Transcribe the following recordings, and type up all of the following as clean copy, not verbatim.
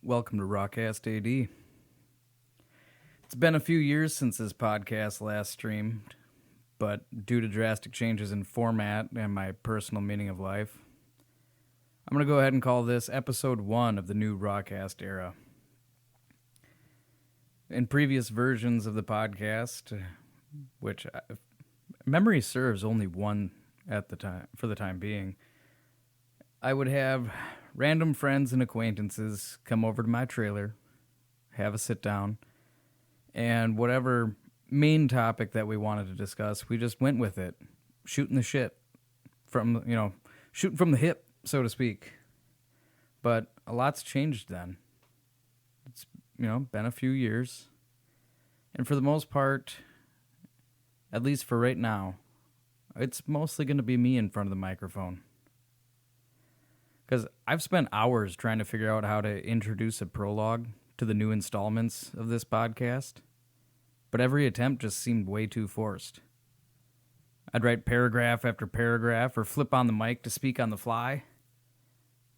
Welcome to Rawcast AD. It's been a few years since this podcast last streamed, but due to drastic changes in format and my personal meaning of life, I'm going to go ahead and call this episode 1 of the new Rawcast era. In previous versions of the podcast, which memory serves only one at the time for the time being, I would have random friends and acquaintances come over to my trailer, have a sit down, and whatever main topic that we wanted to discuss, we just went with it, shooting the shit shooting from the hip, so to speak. But a lot's changed then. It's, been a few years. And for the most part, at least for right now, it's mostly going to be me in front of the microphone. Because I've spent hours trying to figure out how to introduce a prologue to the new installments of this podcast, but every attempt just seemed way too forced. I'd write paragraph after paragraph or flip on the mic to speak on the fly,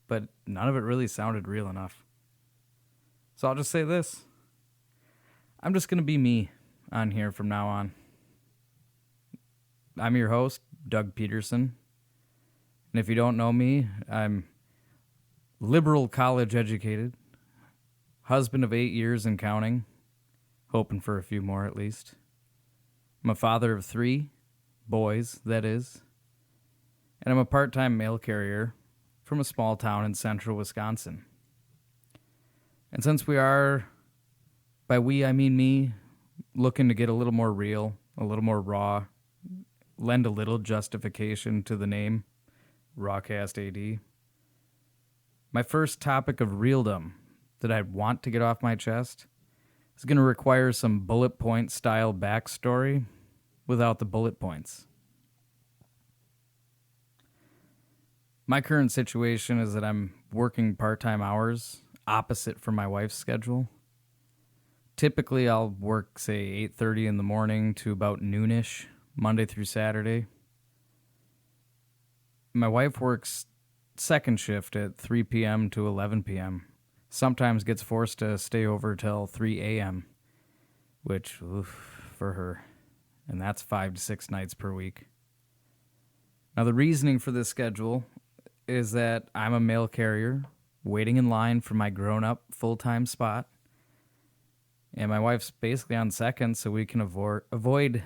but none of it really sounded real enough. So I'll just say this. I'm just going to be me on here from now on. I'm your host, Doug Peterson. And if you don't know me, I'm liberal college educated, husband of 8 years and counting, hoping for a few more at least. I'm a father of 3 boys, that is. And I'm a part-time mail carrier from a small town in central Wisconsin. And since we are, by we I mean me, looking to get a little more real, a little more raw, lend a little justification to the name, Rawcast AD. My first topic of realdom that I want to get off my chest is going to require some bullet point style backstory without the bullet points. My current situation is that I'm working part-time hours opposite from my wife's schedule. Typically, I'll work, say, 8:30 in the morning to about noonish, Monday through Saturday. My wife works second shift at 3 p.m. to 11 p.m. Sometimes gets forced to stay over till 3 a.m., which, for her. And that's 5 to 6 nights per week. Now, the reasoning for this schedule is that I'm a mail carrier waiting in line for my grown-up full-time spot. And my wife's basically on second, so we can avoid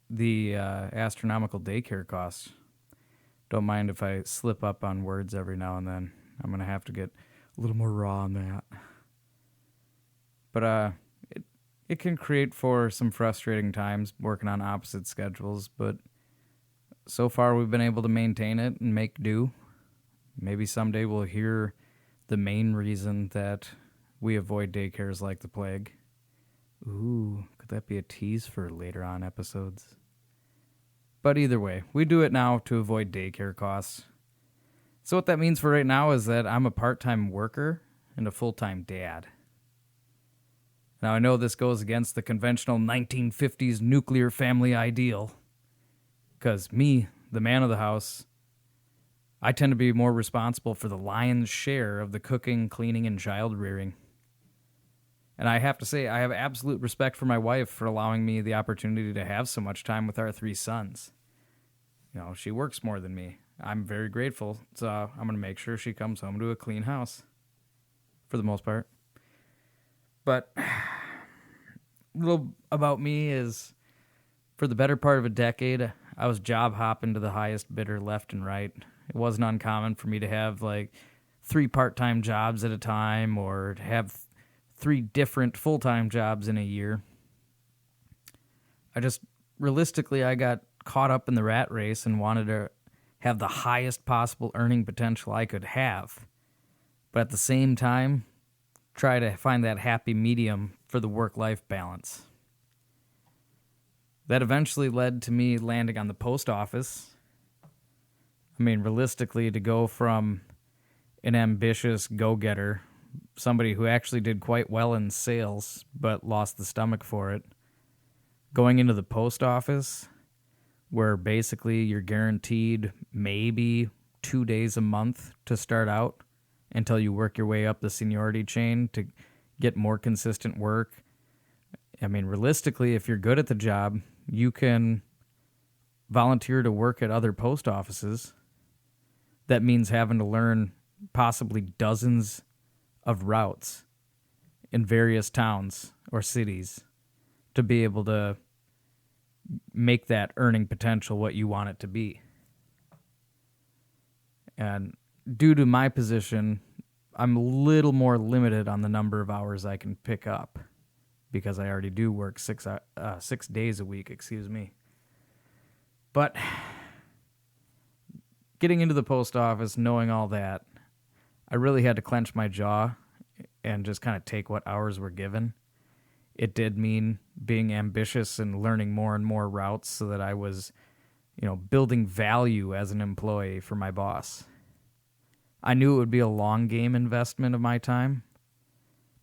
the astronomical daycare costs. Don't mind if I slip up on words every now and then. I'm going to have to get a little more raw on that. But it can create for some frustrating times working on opposite schedules, but so far we've been able to maintain it and make do. Maybe someday we'll hear the main reason that we avoid daycares like the plague. Ooh, could that be a tease for later on episodes? But either way, we do it now to avoid daycare costs. So what that means for right now is that I'm a part-time worker and a full-time dad. Now I know this goes against the conventional 1950s nuclear family ideal, because me, the man of the house, I tend to be more responsible for the lion's share of the cooking, cleaning, and child rearing. And I have to say, I have absolute respect for my wife for allowing me the opportunity to have so much time with our 3 sons. She works more than me. I'm very grateful, so I'm going to make sure she comes home to a clean house, for the most part. But a little about me is, for the better part of a decade, I was job hopping to the highest bidder left and right. It wasn't uncommon for me to have 3 part-time jobs at a time, or to have 3 different full-time jobs in a year. I got caught up in the rat race and wanted to have the highest possible earning potential I could have, but at the same time, try to find that happy medium for the work-life balance. That eventually led to me landing on the post office. Realistically, to go from an ambitious go-getter, somebody who actually did quite well in sales but lost the stomach for it, going into the post office, where basically you're guaranteed maybe 2 days a month to start out, until you work your way up the seniority chain to get more consistent work. I mean, realistically, if you're good at the job, you can volunteer to work at other post offices. That means having to learn possibly dozens of routes in various towns or cities to be able to make that earning potential what you want it to be. And due to my position, I'm a little more limited on the number of hours I can pick up because I already do work 6 days a week, But getting into the post office, knowing all that, I really had to clench my jaw and just kind of take what hours were given. It did mean being ambitious and learning more and more routes so that I was, building value as an employee for my boss. I knew it would be a long game investment of my time,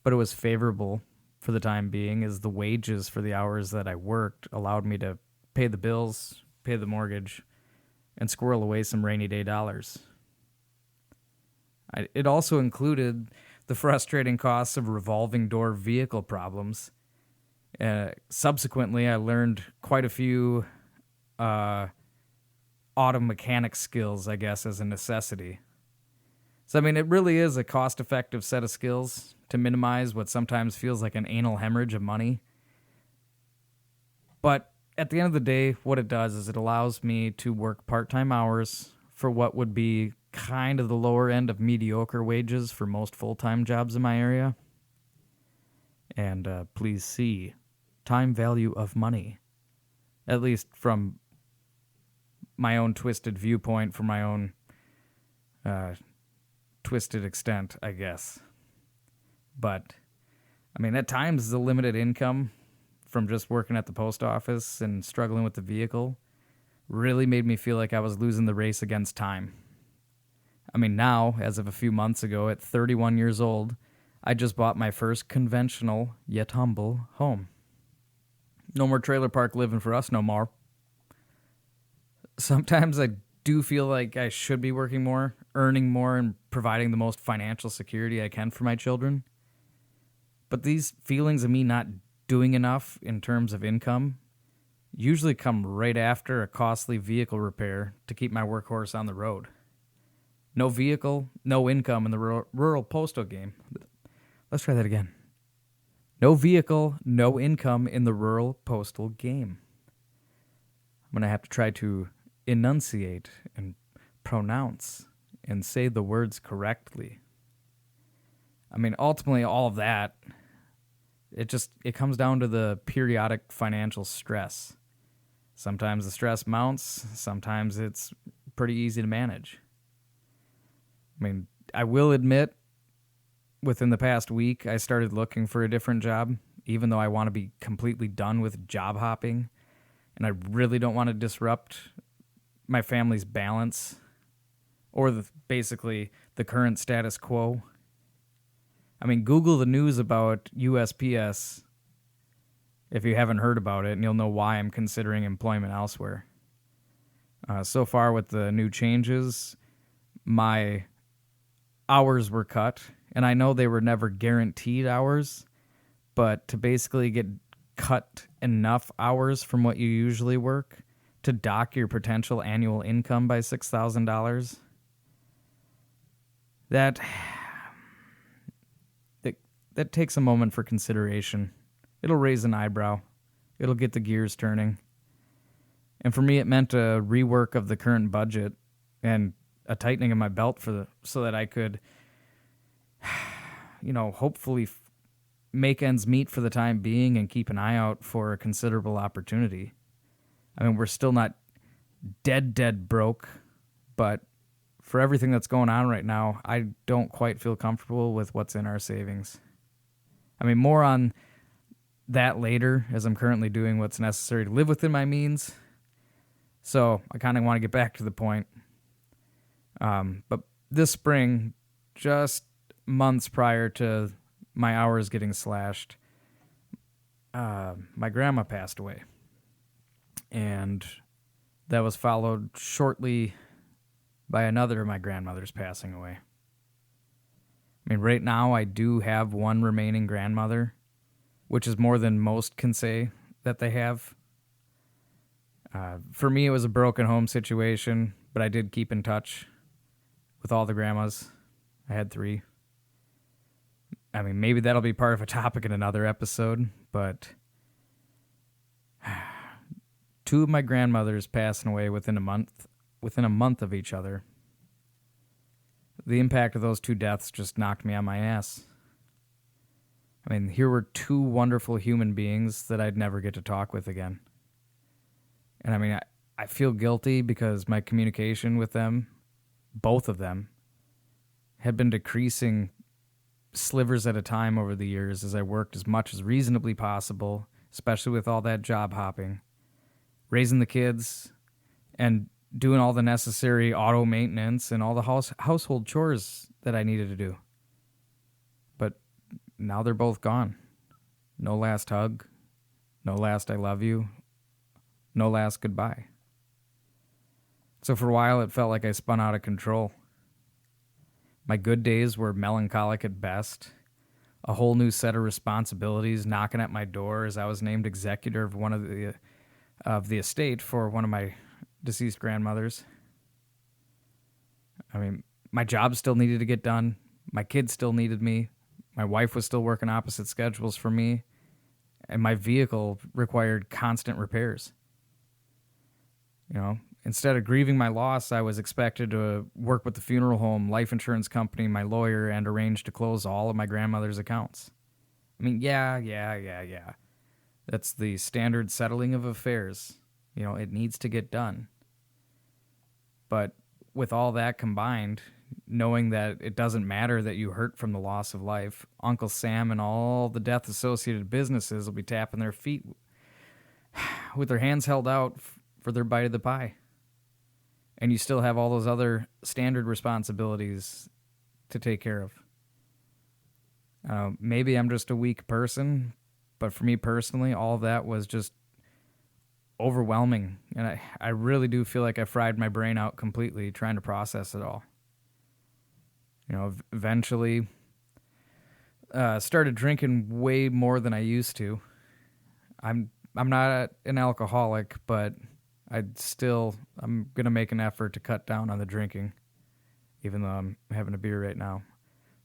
but it was favorable for the time being, as the wages for the hours that I worked allowed me to pay the bills, pay the mortgage, and squirrel away some rainy day dollars. It also included the frustrating costs of revolving door vehicle problems. Subsequently, I learned quite a few auto mechanic skills, I guess, as a necessity. So, I mean, it really is a cost-effective set of skills to minimize what sometimes feels like an anal hemorrhage of money. But at the end of the day, what it does is it allows me to work part-time hours for what would be kind of the lower end of mediocre wages for most full-time jobs in my area. And please see, time value of money, at least from my own twisted viewpoint, from my own twisted extent, I guess. But, I mean, at times the limited income from just working at the post office and struggling with the vehicle really made me feel like I was losing the race against time. I mean, now, as of a few months ago, at 31 years old, I just bought my first conventional, yet humble, home. No more trailer park living for us no more. Sometimes I do feel like I should be working more, earning more, and providing the most financial security I can for my children. But these feelings of me not doing enough in terms of income usually come right after a costly vehicle repair to keep my workhorse on the road. No vehicle, no income in the rural postal game. Let's try that again. No vehicle, no income in the rural postal game. I'm going to have to try to enunciate and pronounce and say the words correctly. I mean, ultimately, all of that, it comes down to the periodic financial stress. Sometimes the stress mounts, sometimes it's pretty easy to manage. I mean, I will admit, within the past week, I started looking for a different job, even though I want to be completely done with job hopping, and I really don't want to disrupt my family's balance or basically the current status quo. I mean, Google the news about USPS if you haven't heard about it, and you'll know why I'm considering employment elsewhere. So far with the new changes, my hours were cut, and I know they were never guaranteed hours, but to basically get cut enough hours from what you usually work to dock your potential annual income by $6,000, that takes a moment for consideration. It'll raise an eyebrow. It'll get the gears turning. And for me, it meant a rework of the current budget and a tightening of my belt so that I could, hopefully make ends meet for the time being and keep an eye out for a considerable opportunity. I mean, we're still not dead broke, but for everything that's going on right now, I don't quite feel comfortable with what's in our savings. I mean, more on that later, as I'm currently doing what's necessary to live within my means. So I kind of want to get back to the point. But this spring, just months prior to my hours getting slashed, my grandma passed away. And that was followed shortly by another of my grandmothers passing away. I mean, right now I do have one remaining grandmother, which is more than most can say that they have. For me, it was a broken home situation, but I did keep in touch with all the grandmas. I had 3. I mean, maybe that'll be part of a topic in another episode, but 2 of my grandmothers passing away within a month of each other. The impact of those 2 deaths just knocked me on my ass. I mean, here were 2 wonderful human beings that I'd never get to talk with again. And I mean, I feel guilty because my communication with them, both of them, had been decreasing slivers at a time over the years as I worked as much as reasonably possible, especially with all that job hopping, raising the kids, and doing all the necessary auto maintenance and all the household chores that I needed to do. But now they're both gone. No last hug, no last I love you, no last goodbye. So for a while it felt like I spun out of control. My good days were melancholic at best. A whole new set of responsibilities knocking at my door as I was named executor of one of the estate for one of my deceased grandmothers. I mean, my job still needed to get done. My kids still needed me. My wife was still working opposite schedules for me. And my vehicle required constant repairs. You know, instead of grieving my loss, I was expected to work with the funeral home, life insurance company, my lawyer, and arrange to close all of my grandmother's accounts. I mean, yeah. That's the standard settling of affairs. You know, it needs to get done. But with all that combined, knowing that it doesn't matter that you hurt from the loss of life, Uncle Sam and all the death-associated businesses will be tapping their feet with their hands held out for their bite of the pie. And you still have all those other standard responsibilities to take care of. Maybe I'm just a weak person, but for me personally, all of that was just overwhelming. And I really do feel like I fried my brain out completely trying to process it all. You know, eventually started drinking way more than I used to. I'm not an alcoholic, but I'm going to make an effort to cut down on the drinking, even though I'm having a beer right now.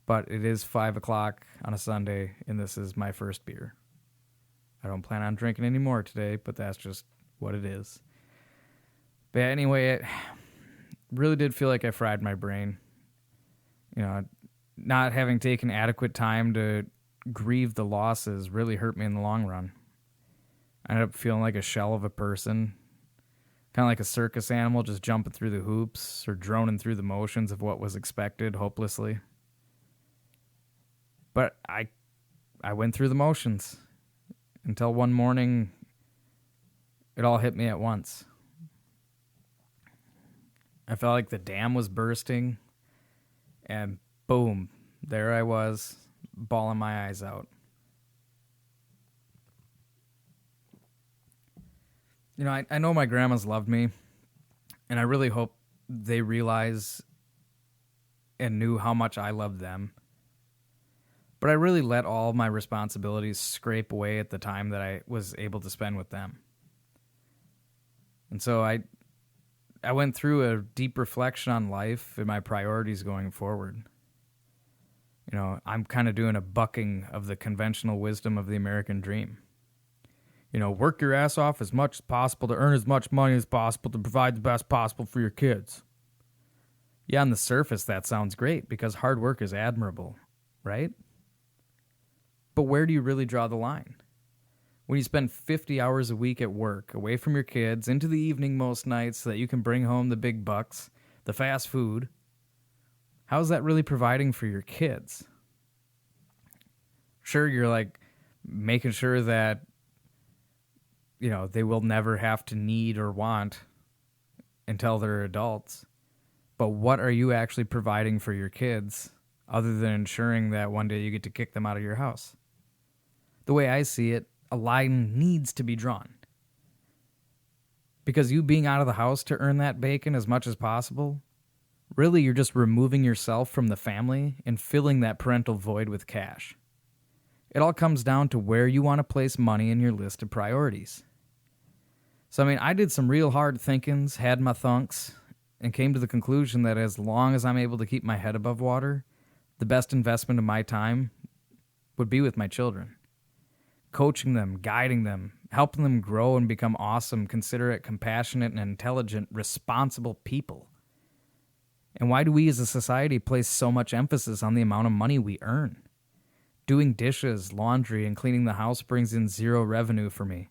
But it is 5 o'clock on a Sunday, and this is my first beer. I don't plan on drinking any more today, but that's just what it is. But anyway, it really did feel like I fried my brain. You know, not having taken adequate time to grieve the losses really hurt me in the long run. I ended up feeling like a shell of a person, kind of like a circus animal just jumping through the hoops or droning through the motions of what was expected hopelessly. But I went through the motions until one morning it all hit me at once. I felt like the dam was bursting, and boom, there I was, bawling my eyes out. You know, I know my grandmas loved me, and I really hope they realize and knew how much I loved them. But I really let all my responsibilities scrape away at the time that I was able to spend with them. And so I went through a deep reflection on life and my priorities going forward. You know, I'm kind of doing a bucking of the conventional wisdom of the American dream. You know, work your ass off as much as possible to earn as much money as possible to provide the best possible for your kids. Yeah, on the surface that sounds great because hard work is admirable, right? But where do you really draw the line? When you spend 50 hours a week at work, away from your kids, into the evening most nights so that you can bring home the big bucks, the fast food, how's that really providing for your kids? Sure, you're like making sure that, you know, they will never have to need or want until they're adults. But what are you actually providing for your kids other than ensuring that one day you get to kick them out of your house? The way I see it, a line needs to be drawn. Because you being out of the house to earn that bacon as much as possible Really, you're just removing yourself from the family and filling that parental void with cash. It all comes down to where you want to place money in your list of priorities. So, I did some real hard thinkings, had my thunks, and came to the conclusion that as long as I'm able to keep my head above water, the best investment of my time would be with my children. Coaching them, guiding them, helping them grow and become awesome, considerate, compassionate, and intelligent, responsible people. And why do we as a society place so much emphasis on the amount of money we earn? Doing dishes, laundry, and cleaning the house brings in zero revenue for me.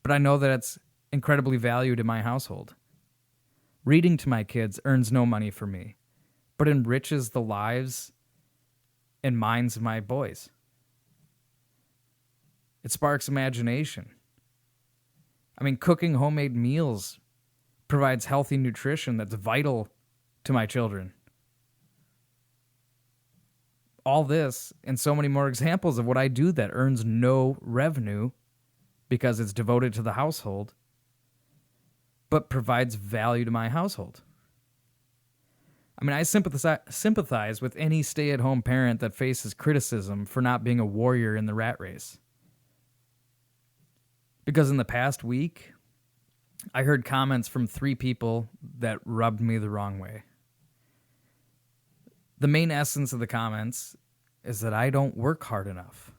But I know that it's incredibly valued in my household. Reading to my kids earns no money for me, but enriches the lives and minds of my boys. It sparks imagination. Cooking homemade meals provides healthy nutrition that's vital to my children. All this and so many more examples of what I do that earns no revenue because it's devoted to the household, but provides value to my household. I sympathize with any stay-at-home parent that faces criticism for not being a warrior in the rat race. Because in the past week, I heard comments from 3 people that rubbed me the wrong way. The main essence of the comments is that I don't work hard enough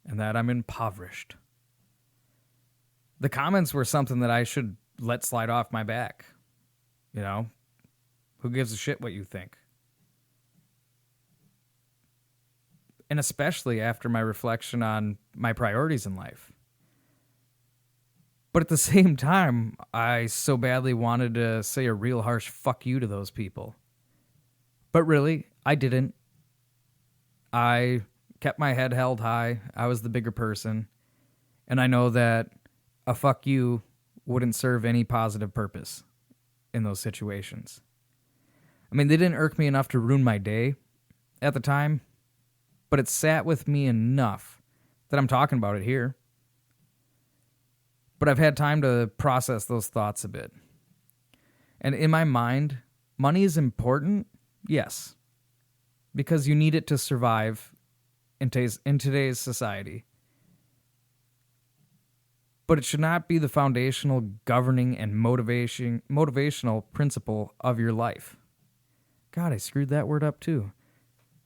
and that I'm impoverished. The comments were something that I should let slide off my back. Who gives a shit what you think? And especially after my reflection on my priorities in life. But at the same time, I so badly wanted to say a real harsh fuck you to those people. But really, I didn't. I kept my head held high. I was the bigger person. And I know that a fuck you wouldn't serve any positive purpose in those situations. They didn't irk me enough to ruin my day at the time, but it sat with me enough that I'm talking about it here. But I've had time to process those thoughts a bit. And in my mind, money is important, yes, because you need it to survive in today's society. But it should not be the foundational governing and motivational principle of your life. God, I screwed that word up too.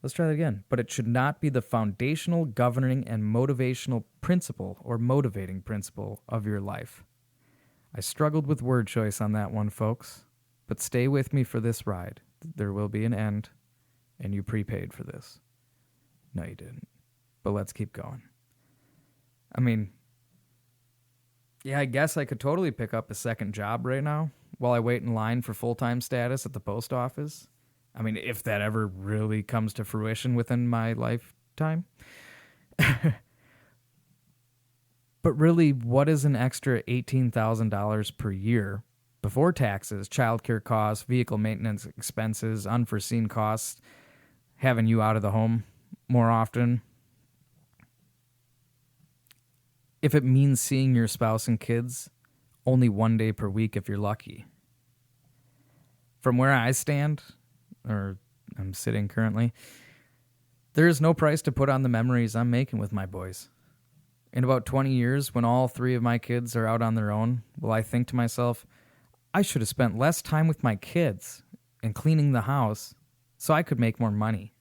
Let's try that again. But it should not be the foundational governing and motivational principle or motivating principle of your life. I struggled with word choice on that one, folks. But stay with me for this ride. There will be an end, and you prepaid for this. No, you didn't. But let's keep going. Yeah, I guess I could totally pick up a second job right now while I wait in line for full-time status at the post office. If that ever really comes to fruition within my lifetime. But really, what is an extra $18,000 per year before taxes, childcare costs, vehicle maintenance expenses, unforeseen costs, having you out of the home more often? If it means seeing your spouse and kids only one day per week if you're lucky. From where I stand, or I'm sitting currently, there is no price to put on the memories I'm making with my boys. In about 20 years, when all 3 of my kids are out on their own, will I think to myself, I should have spent less time with my kids and cleaning the house so I could make more money.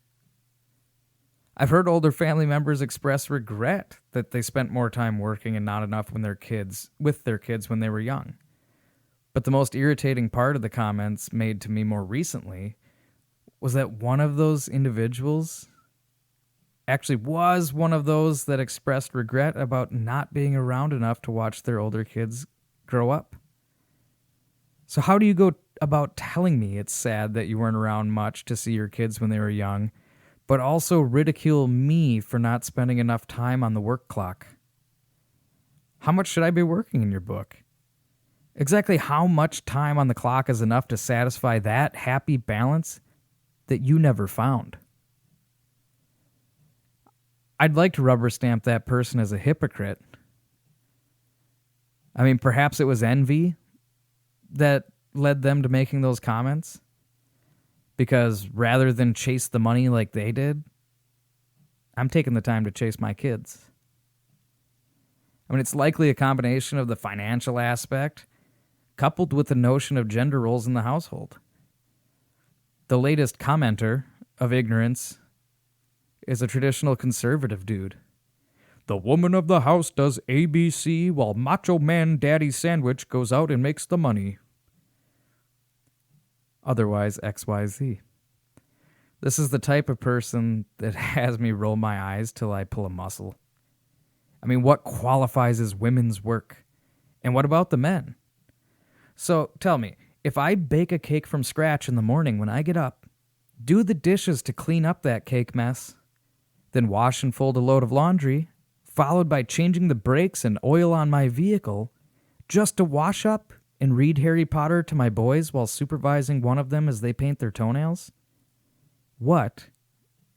I've heard older family members express regret that they spent more time working and not enough with their kids when they were young. But the most irritating part of the comments made to me more recently was that one of those individuals actually was one of those that expressed regret about not being around enough to watch their older kids grow up. So how do you go about telling me it's sad that you weren't around much to see your kids when they were young, but also ridicule me for not spending enough time on the work clock? How much should I be working in your book? Exactly how much time on the clock is enough to satisfy that happy balance that you never found? I'd like to rubber stamp that person as a hypocrite. Perhaps it was envy that led them to making those comments. Because rather than chase the money like they did, I'm taking the time to chase my kids. I mean, it's likely a combination of the financial aspect coupled with the notion of gender roles in the household. The latest commenter of ignorance is a traditional conservative dude. The woman of the house does ABC while macho man daddy sandwich goes out and makes the money. Otherwise, XYZ. This is the type of person that has me roll my eyes till I pull a muscle. I mean, what qualifies as women's work? And what about the men? So, tell me, if I bake a cake from scratch in the morning when I get up, do the dishes to clean up that cake mess, then wash and fold a load of laundry, followed by changing the brakes and oil on my vehicle, just to wash up and read Harry Potter to my boys while supervising one of them as they paint their toenails? What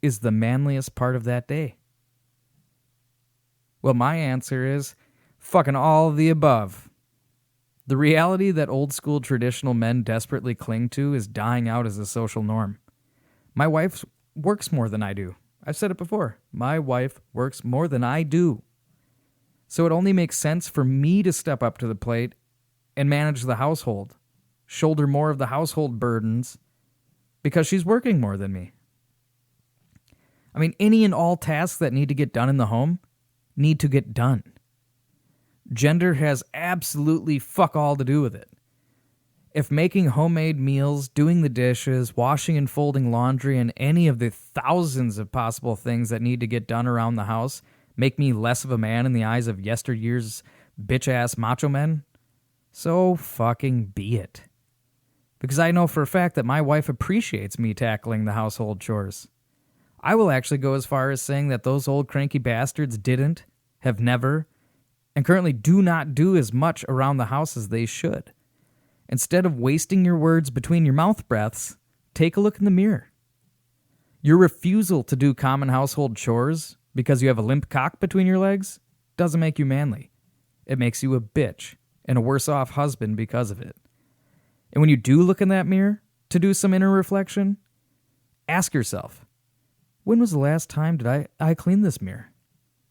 is the manliest part of that day? Well, my answer is fucking all of the above. The reality that old school traditional men desperately cling to is dying out as a social norm. My wife works more than I do. I've said it before. My wife works more than I do. So it only makes sense for me to step up to the plate and manage the household, shoulder more of the household burdens, because she's working more than me. I mean, any and all tasks that need to get done in the home need to get done. Gender has absolutely fuck all to do with it. If making homemade meals, doing the dishes, washing and folding laundry, and any of the thousands of possible things that need to get done around the house make me less of a man in the eyes of yesteryear's bitch-ass macho men, so fucking be it. Because I know for a fact that my wife appreciates me tackling the household chores. I will actually go as far as saying that those old cranky bastards didn't, have never, and currently do not do as much around the house as they should. Instead of wasting your words between your mouth breaths, take a look in the mirror. Your refusal to do common household chores because you have a limp cock between your legs doesn't make you manly. It makes you a bitch and a worse off husband because of it. And when you do look in that mirror to do some inner reflection, ask yourself, when was the last time did I clean this mirror?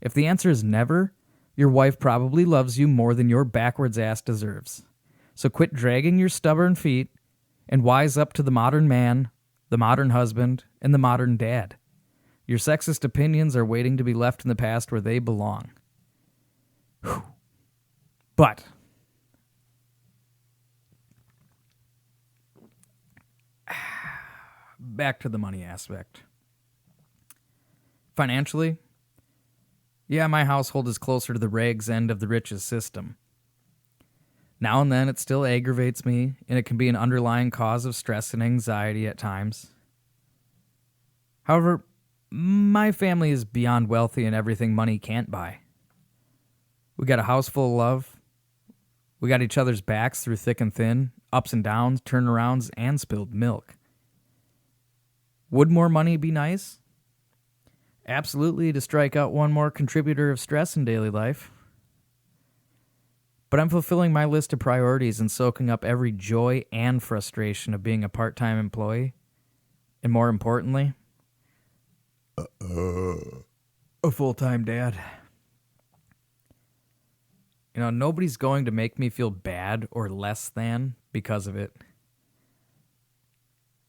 If the answer is never, your wife probably loves you more than your backwards ass deserves. So quit dragging your stubborn feet and wise up to the modern man, the modern husband, and the modern dad. Your sexist opinions are waiting to be left in the past where they belong. Whew. But back to the money aspect. Financially, yeah, my household is closer to the rags end of the riches system. Now and then it still aggravates me, and it can be an underlying cause of stress and anxiety at times. However, my family is beyond wealthy in everything money can't buy. We got a house full of love. We got each other's backs through thick and thin, ups and downs, turnarounds, and spilled milk. Would more money be nice? Absolutely, to strike out one more contributor of stress in daily life. But I'm fulfilling my list of priorities and soaking up every joy and frustration of being a part-time employee. And more importantly, a full-time dad. You know, nobody's going to make me feel bad or less than because of it.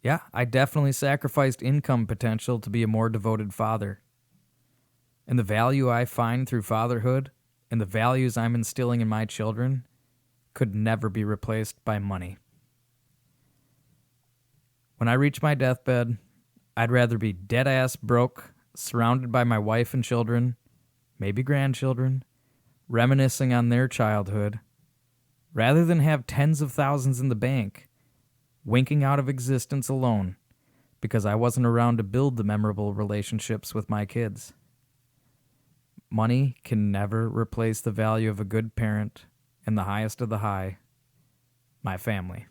Yeah, I definitely sacrificed income potential to be a more devoted father. And the value I find through fatherhood and the values I'm instilling in my children could never be replaced by money. When I reach my deathbed, I'd rather be dead-ass broke, surrounded by my wife and children, maybe grandchildren, reminiscing on their childhood, rather than have tens of thousands in the bank, winking out of existence alone because I wasn't around to build the memorable relationships with my kids. Money can never replace the value of a good parent and the highest of the high, my family.